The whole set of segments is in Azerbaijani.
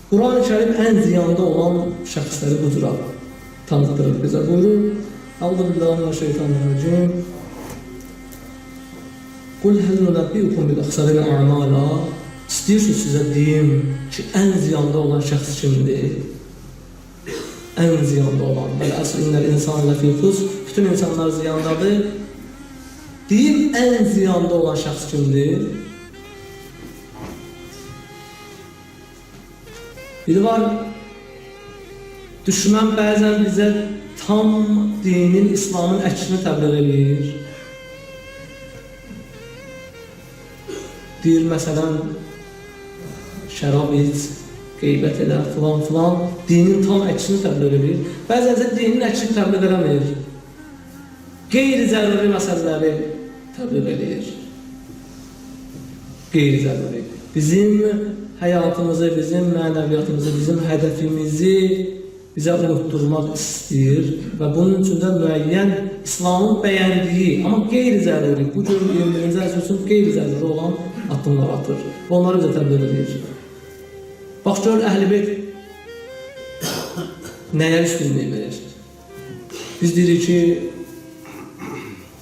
Kur'an-ı Kerim en ziyanda olan şəxsləri bu cür tanıtdırır bizə. Buyurur, Euzubillahimineşşeytanirracim. Qul hel nunabbiukum bil axsarina a'mala. İstəyirsiniz sizə deyim ki, en ziyanda olan şəxs kimdir? En ziyanda olan. Bəl əsr innəl insan ləfi xusr. Bütün insanlar ziyandadır. Deyim, en ziyanda olan şəxs kimdir? Biri var, düşmən bəzən bizə tam dinin, İslamın əksini təbliğ edir. Deyir, məsələn, şərab iç, qeybət elə, filan, dinin tam əksini təbliğ edir. Bəzən isə dinin əksini təbliğ eləmir. Qeyri-zəruri məsələləri təbliğ edir. Qeyri-zəruri. Bizim həyatımızı, bizim mənəviyyatımızı, bizim hədəfimizi bizə unutturmaq istəyir və bunun üçün də müəyyən İslamın bəyəndiyi, amma qeyri-zəruri, bu cür 21-ci əsr üçün qeyri-zəruri olan addımlar atır. Onları bizə təbliğ edir. Bax, gör, Əhl-i-Beyt nəyə üstünlüyü verir? Biz deyirik ki,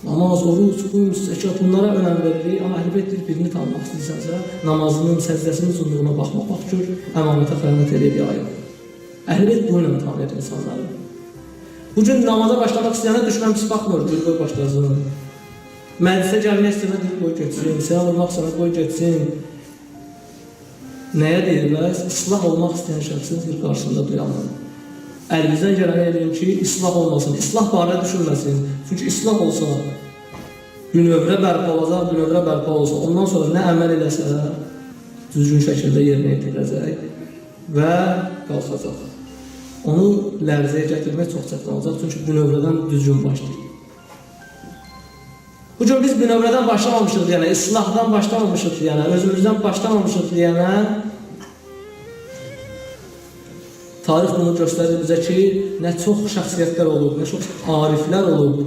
namaz, oruç, qums, zəkat, bunlara önəm veririk, amma Əhl-i-Beyt birini tanımaq istəyirsənsə, namazının, səzdəsinin uzunluğuna baxmaq, bax, gör, əmanətə xəyanət edir, ayıq. Əhl-i-Beyt bu ilə tanıyır insanları. Bugün namaza başlamaq istəyənə düşmən pis baxmır, deyir, qoy başlasın. Məclisə gəlmək istəyənə deyir, qoy geçsin, selam olmaq istəyənə qoy geçsin. Nəyə deyirlər? İslah olmaq istəyən şəxsin bir qarşısında duyanır. Əlimizdən gələni edin ki, islah olmasın, islah barədə düşünməsin. Çünki islah olsa, bünövrə bərpa olsa, ondan sonra nə əməl eləsə, düzgün şəkildə yerinə yetiriləcək və qalxacaq. Onu lərzəyə gətirmək çox çətin olacaq, çünki bünövrədən düzgün başlayır. Bugün biz bünövrədən başlamamışıq deyənə, islahdan başlamamışıq deyənə, özümüzdən başlamamışıq deyənə, tarix bunu göstərir bizə ki, nə çox şəxsiyyətlər olub, nə çox ariflər olub,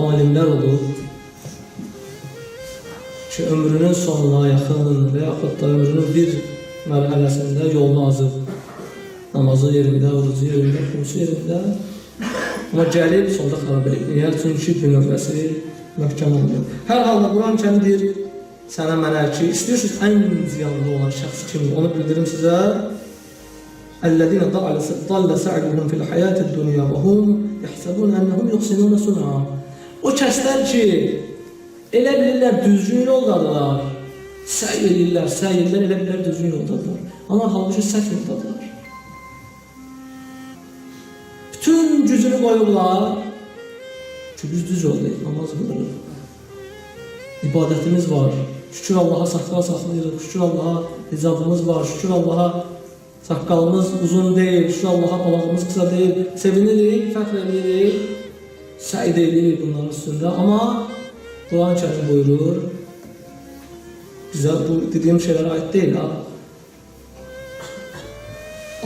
alimlər olub ki, ömrünün sonuna yaxın və yaxud da ömrünün bir mərhələsində yolunu azıb, namazı yerində, orucu yerində, qumsu yerində, amma gəlib sonda xarab edib. Niyə? Çünki bünövrəsi möhkəm olmuyor. Hər halda Quran kəndi deyir sənə, mənə ki, istəyirsiniz ən ziyanlı olan şəxs kimdir? Onu bildirim sizə. اَلَّذِينَ ضَلَّ سَعْدُهُمْ فِي الْحَيَاةِ الدُّنْيَا وَهُمْ يَحْسَبُونَ أَنَّهُمْ يُحْسِنُونَ صُنْعًا. O kəslər ki, elə bilirlər düzgün yoldadılar, səy edirlər, elə bilirlər düzgün yoldadılar. Amma halbuki səhv yoldadılar. Bütün gücünü qoyublar ki, biz düz yoldayıq, namaz qılırıq. İbadətimiz var, şükür Allaha saqqal saxlayırıq, şükür Allaha hicabımız var, şükür Allaha saqqalımız uzun deyil, şükür Allaha balağımız qısa deyil, sevinirik, fəxr edirik, səid edirik bunların üstündə. Amma Quran-ı Kərim buyurur, bizə bu dediyim şeylərə aid deyil, ha?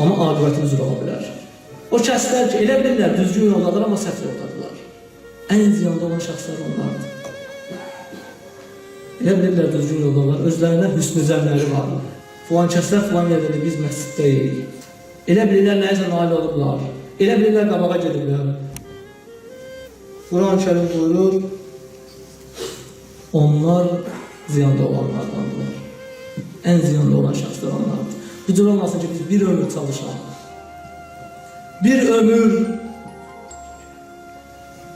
Amma aqibətimiz ola bilər. O kəslər ki, elə bilirlər düzgün yoldadır, amma səhv yoldadılar. Ən ziyanda olan şəxslər onlardır. Elə bilirlər düzgün yoldadılar, özlərində hüsnü zənləri var. Filan kəslər filan yerdə biz məsciddəyik. Elə bilirlər nəyəsə nail olublar. Elə bilirlər qabağa gediblər. Quran-ı Kərim buyurur, onlar ziyanda olanlardandır. Ən ziyanda olan şəxslər onlardır. Bu cür olmasın ki, biz bir ömür çalışaq. Bir ömür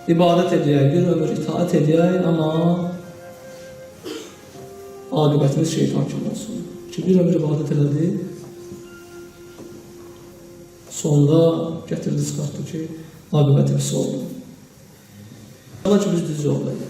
ibadət edəyək, bir ömür itaat edəyək, amma aqibətimiz şeytan kimi olsun. Ki, bir ömür ibadət elədi, sonda gətirdi, çıxartdı ki, aqibətimiz oldu. Allah ki, biz düz yoldayıq.